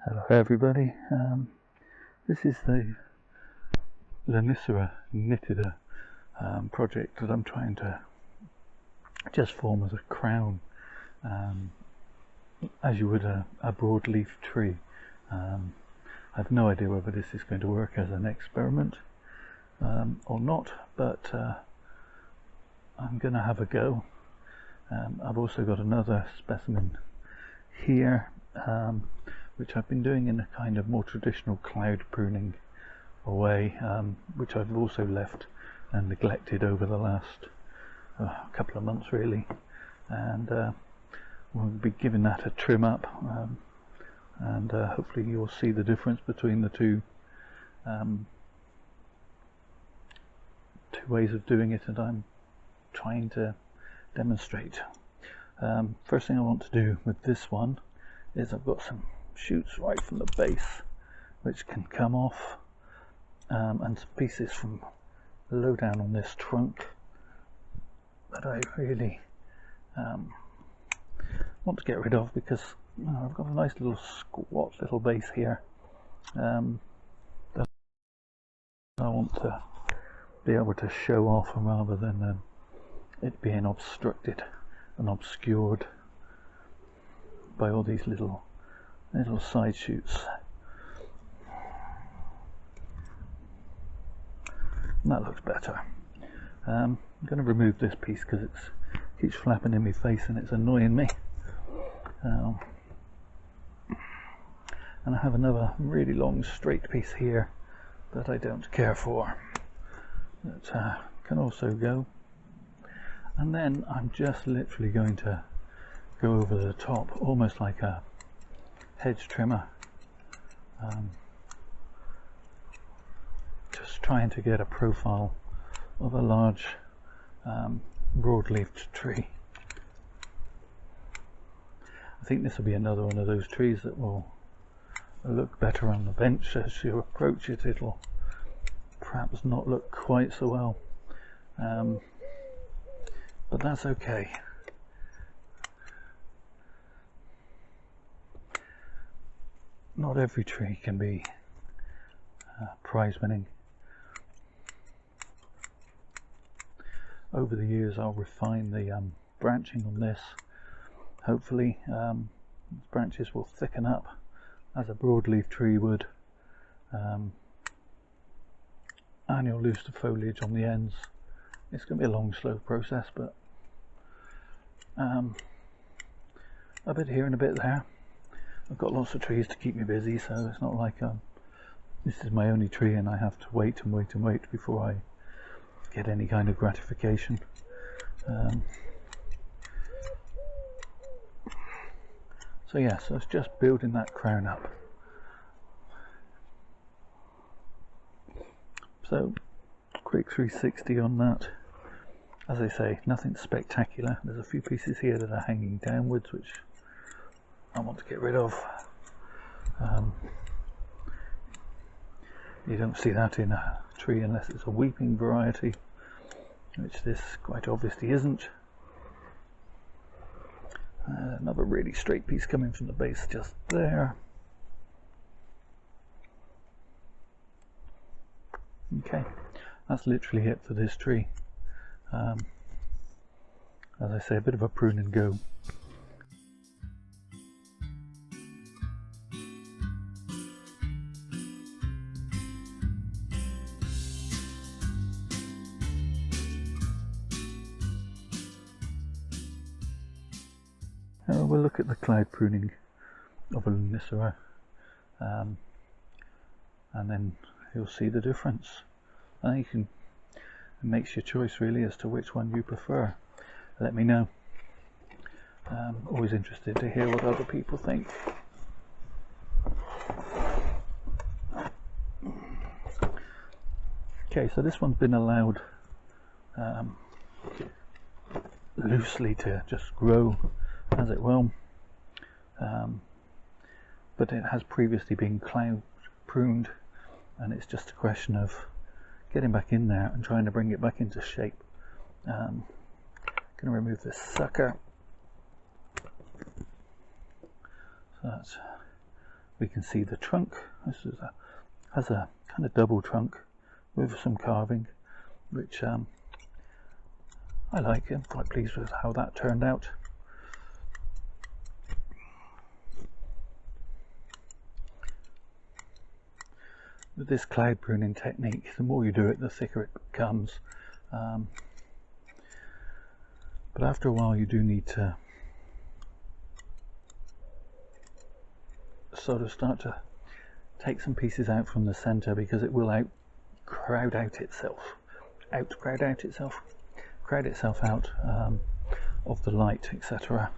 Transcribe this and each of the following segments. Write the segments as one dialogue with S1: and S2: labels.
S1: Hello everybody, this is the Lonicera Nitida project that I'm trying to just form as a crown, as you would a broadleaf tree. I have no idea whether this is going to work as an experiment or not, but I'm going to have a go. I've also got another specimen here, which I've been doing in a kind of more traditional cloud pruning way, which I've also left and neglected over the last couple of months really, and we'll be giving that a trim up, and hopefully you'll see the difference between the two ways of doing it that I'm trying to demonstrate. First thing I want to do with this one is I've got some shoots right from the base which can come off, and some pieces from low down on this trunk that I really want to get rid of, because I've got a nice little squat little base here that I want to be able to show off, rather than it being obstructed and obscured by all these little side shoots. And that looks better. I'm going to remove this piece because it keeps flapping in my face and it's annoying me. And I have another really long straight piece here that I don't care for, that can also go. And then I'm just literally going to go over the top, almost like a hedge trimmer, just trying to get a profile of a large broadleafed tree. I think this will be another one of those trees that will look better on the bench. As you approach it, it'll perhaps not look quite so well, but that's okay. Not every tree can be prize winning. Over the years I'll refine the branching on this. Hopefully branches will thicken up as a broadleaf tree would, and you'll lose the foliage on the ends. It's going to be a long, slow process, but a bit here and a bit there. I've got lots of trees to keep me busy, so it's not like this is my only tree and I have to wait and wait and wait before I get any kind of gratification. So yeah, so it's just building that crown up. So quick 360 on that. As I say, nothing spectacular. There's a few pieces here that are hanging downwards which I want to get rid of. You don't see that in a tree unless it's a weeping variety, which this quite obviously isn't. Another really straight piece coming from the base just there. Okay, that's literally it for this tree. As I say, a bit of a prune and go. We'll look at the cloud pruning of a Lonicera, and then you'll see the difference. And you can, it makes your choice really as to which one you prefer. Let me know. Always interested to hear what other people think. Okay, so this one's been allowed loosely to just grow as it will, but it has previously been cloud pruned, and it's just a question of getting back in there and trying to bring it back into shape. Going to remove this sucker. So that's we can see the trunk. This has a kind of double trunk with some carving, which I like. I'm quite pleased with how that turned out. With this cloud pruning technique, the more you do it, the thicker it becomes. But after a while you do need to sort of start to take some pieces out from the center, because it will crowd itself out of the light, etc.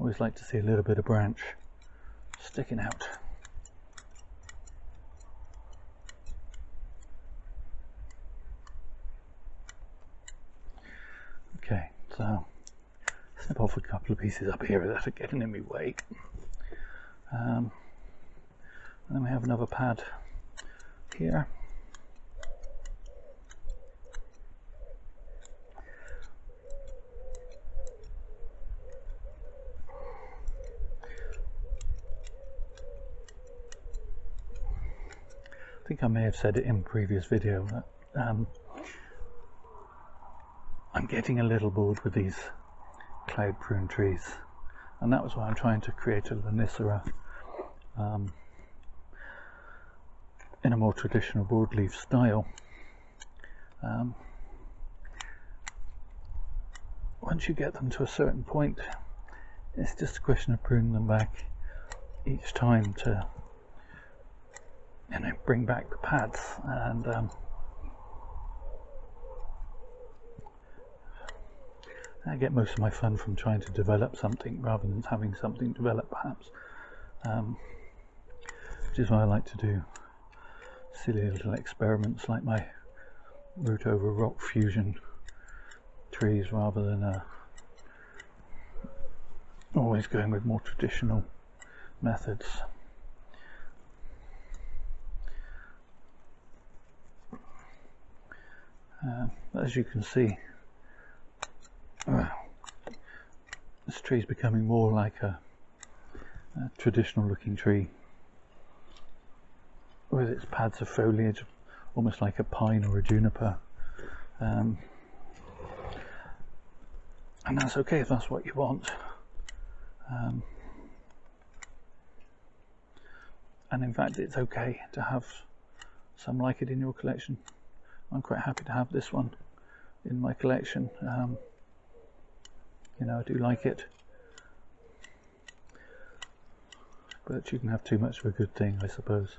S1: Always like to see a little bit of branch sticking out. Okay, so snip off a couple of pieces up here that are getting in my way. And then we have another pad here. I think I may have said it in a previous video that I'm getting a little bored with these cloud prune trees, and that was why I'm trying to create a Lonicera in a more traditional broadleaf style. Once you get them to a certain point, it's just a question of pruning them back each time to, you know, bring back the pads. And I get most of my fun from trying to develop something rather than having something develop, perhaps, which is why I like to do silly little experiments like my root over rock fusion trees, rather than always going with more traditional methods. As you can see, this tree is becoming more like a traditional looking tree with its pads of foliage, almost like a pine or a juniper, and that's okay if that's what you want. And in fact, it's okay to have some like it in your collection. I'm quite happy to have this one in my collection. You know, I do like it, but you can have too much of a good thing, I suppose.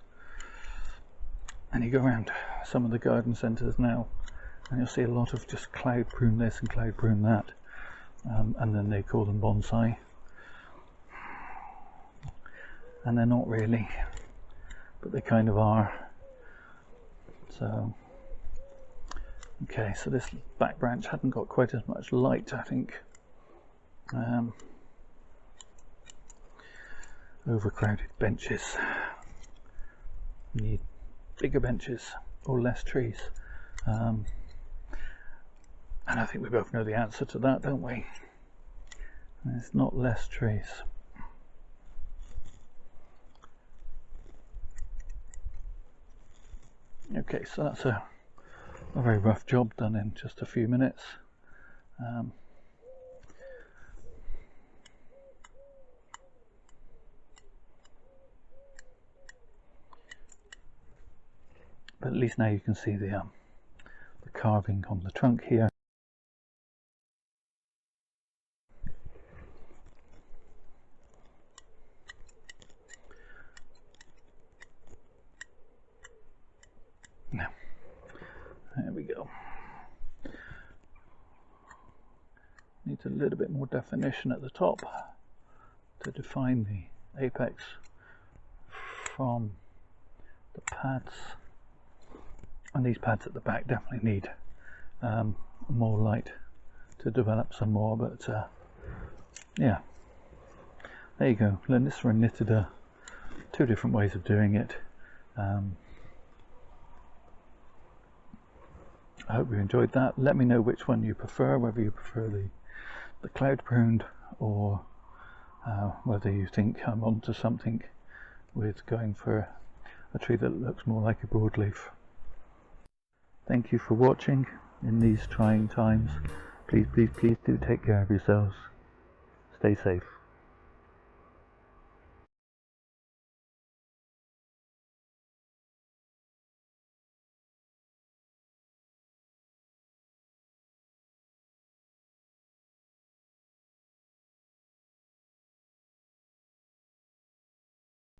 S1: And you go around some of the garden centres now and you'll see a lot of just cloud prune this and cloud prune that, and then they call them bonsai, and they're not really, but they kind of are. So okay, so this back branch hadn't got quite as much light, I think. Overcrowded benches. Need bigger benches or less trees. And I think we both know the answer to that, don't we? It's not less trees. Okay, so that's a very rough job done in just a few minutes. But at least now you can see the carving on the trunk here. Now, there we go. Needs a little bit more definition at the top to define the apex from the pads. And these pads at the back definitely need more light to develop some more, but yeah, there you go, Lonicera Nitida two different ways of doing it. I hope you enjoyed that. Let me know which one you prefer, whether you prefer the cloud pruned, or whether you think I'm onto something with going for a tree that looks more like a broadleaf. Thank you for watching in these trying times. Please do take care of yourselves. Stay safe.